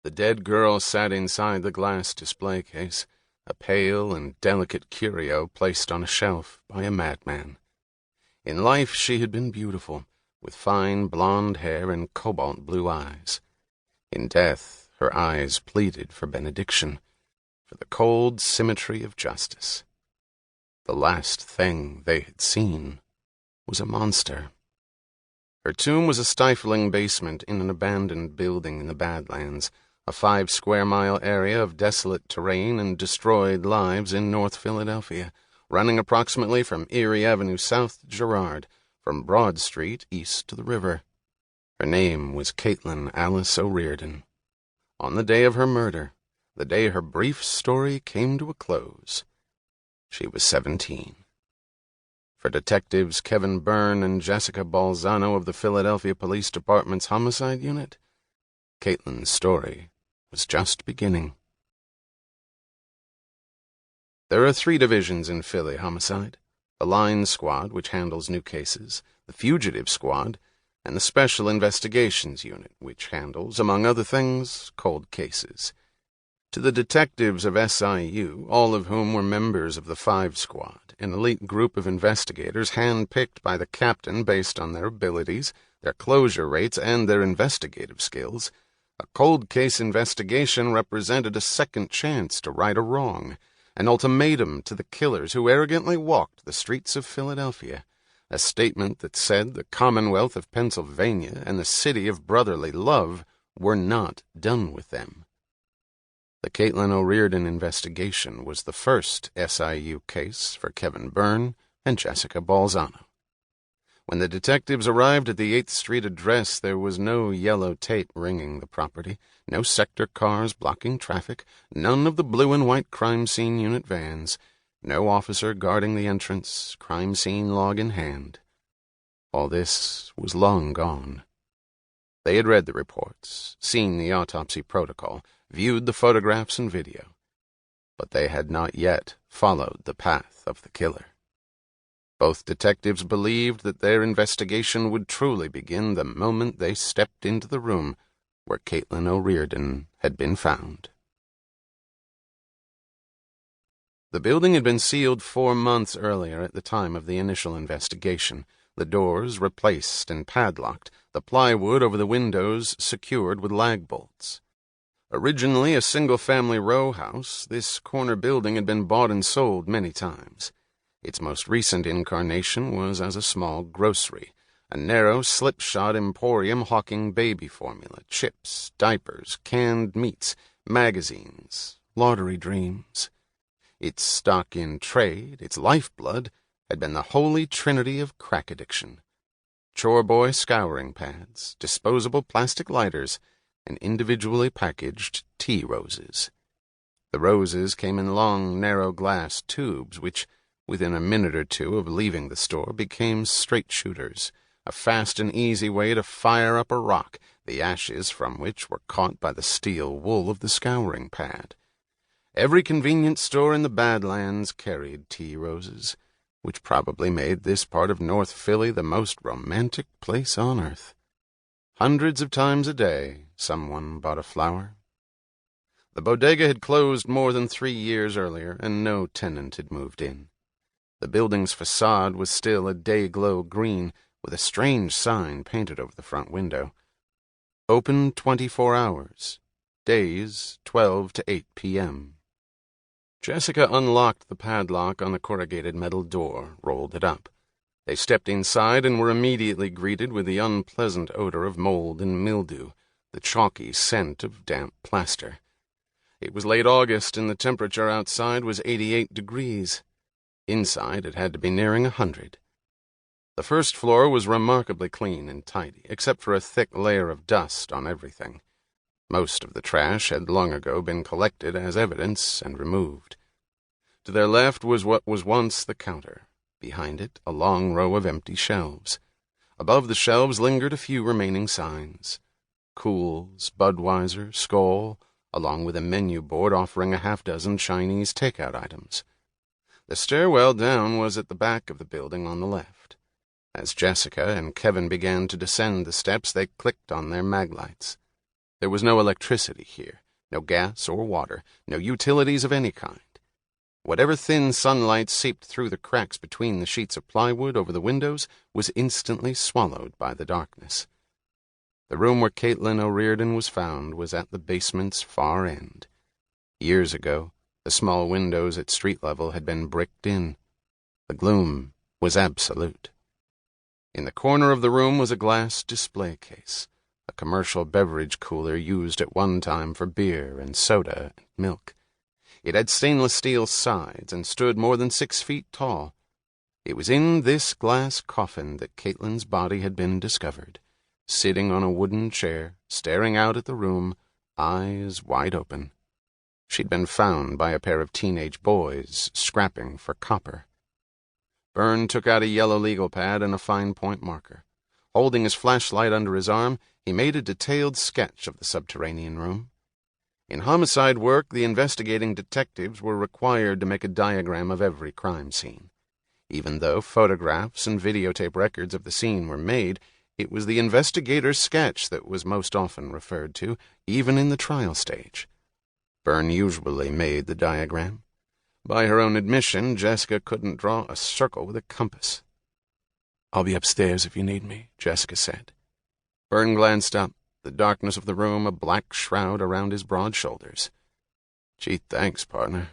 The dead girl sat inside the glass display case, a pale and delicate curio placed on a shelf by a madman. In life she had been beautiful, with fine blonde hair and cobalt blue eyes. In death, her eyes pleaded for benediction, for the cold symmetry of justice. The last thing they had seen was a monster. Her tomb was a stifling basement in an abandoned building in the Badlands, a 5-square-mile area of desolate terrain and destroyed lives in North Philadelphia, running approximately from Erie Avenue south to Girard, from Broad Street east to the river. Her name was Caitlin Alice O'Riordan. On the day of her murder, the day her brief story came to a close, she was 17. For Detectives Kevin Byrne and Jessica Balzano of the Philadelphia Police Department's Homicide Unit, Caitlin's story was just beginning. There are 3 divisions in Philly homicide: the Line Squad, which handles new cases, the Fugitive Squad, and the Special Investigations Unit, which handles, among other things, cold cases. To the detectives of SIU, all of whom were members of the 5 Squad, an elite group of investigators hand-picked by the captain based on their abilities, their closure rates, and their investigative skills, a cold case investigation represented a second chance to right a wrong, an ultimatum to the killers who arrogantly walked the streets of Philadelphia, a statement that said the Commonwealth of Pennsylvania and the City of Brotherly Love were not done with them. The Caitlin O'Riordan investigation was the first SIU case for Kevin Byrne and Jessica Balzano. When the detectives arrived at the 8th Street address, there was no yellow tape ringing the property, no sector cars blocking traffic, none of the blue and white crime scene unit vans, no officer guarding the entrance, crime scene log in hand. All this was long gone. They had read the reports, seen the autopsy protocol, viewed the photographs and video, but they had not yet followed the path of the killer. Both detectives believed that their investigation would truly begin the moment they stepped into the room where Caitlin O'Riordan had been found. The building had been sealed 4 months earlier at the time of the initial investigation, the doors replaced and padlocked, the plywood over the windows secured with lag bolts. Originally a single-family row house, this corner building had been bought and sold many times. Its most recent incarnation was as a small grocery, a narrow slipshod emporium hawking baby formula, chips, diapers, canned meats, magazines, lottery dreams. Its stock in trade, its lifeblood, had been the holy trinity of crack addiction: chore boy scouring pads, disposable plastic lighters, and individually packaged tea roses. The roses came in long, narrow glass tubes which, within a minute or 2 of leaving the store, became straight shooters, a fast and easy way to fire up a rock, the ashes from which were caught by the steel wool of the scouring pad. Every convenience store in the Badlands carried tea roses, which probably made this part of North Philly the most romantic place on earth. Hundreds of times a day, someone bought a flower. The bodega had closed more than 3 years earlier, and no tenant had moved in. The building's facade was still a day-glow green, with a strange sign painted over the front window. Open 24 hours, days 12 to 8 p.m. Jessica unlocked the padlock on the corrugated metal door, rolled it up. They stepped inside and were immediately greeted with the unpleasant odor of mold and mildew, the chalky scent of damp plaster. It was late August, and the temperature outside was 88 degrees. Inside, it had to be nearing 100. The first floor was remarkably clean and tidy, except for a thick layer of dust on everything. Most of the trash had long ago been collected as evidence and removed. To their left was what was once the counter. Behind it, a long row of empty shelves. Above the shelves lingered a few remaining signs: Cool's, Budweiser, Skoll, along with a menu board offering a half-dozen Chinese takeout items. The stairwell down was at the back of the building on the left. As Jessica and Kevin began to descend the steps, they clicked on their maglights. There was no electricity here, no gas or water, no utilities of any kind. Whatever thin sunlight seeped through the cracks between the sheets of plywood over the windows was instantly swallowed by the darkness. The room where Caitlin O'Riordan was found was at the basement's far end. Years ago, the small windows at street level had been bricked in. The gloom was absolute. In the corner of the room was a glass display case, a commercial beverage cooler used at one time for beer and soda and milk. It had stainless steel sides and stood more than 6 feet tall. It was in this glass coffin that Caitlin's body had been discovered, sitting on a wooden chair, staring out at the room, eyes wide open. She'd been found by a pair of teenage boys scrapping for copper. Byrne took out a yellow legal pad and a fine-point marker. Holding his flashlight under his arm, he made a detailed sketch of the subterranean room. In homicide work, the investigating detectives were required to make a diagram of every crime scene. Even though photographs and videotape records of the scene were made, it was the investigator's sketch that was most often referred to, even in the trial stage. Byrne usually made the diagram. By her own admission, Jessica couldn't draw a circle with a compass. "I'll be upstairs if you need me," Jessica said. Byrne glanced up, the darkness of the room a black shroud around his broad shoulders. "Gee, thanks, partner,"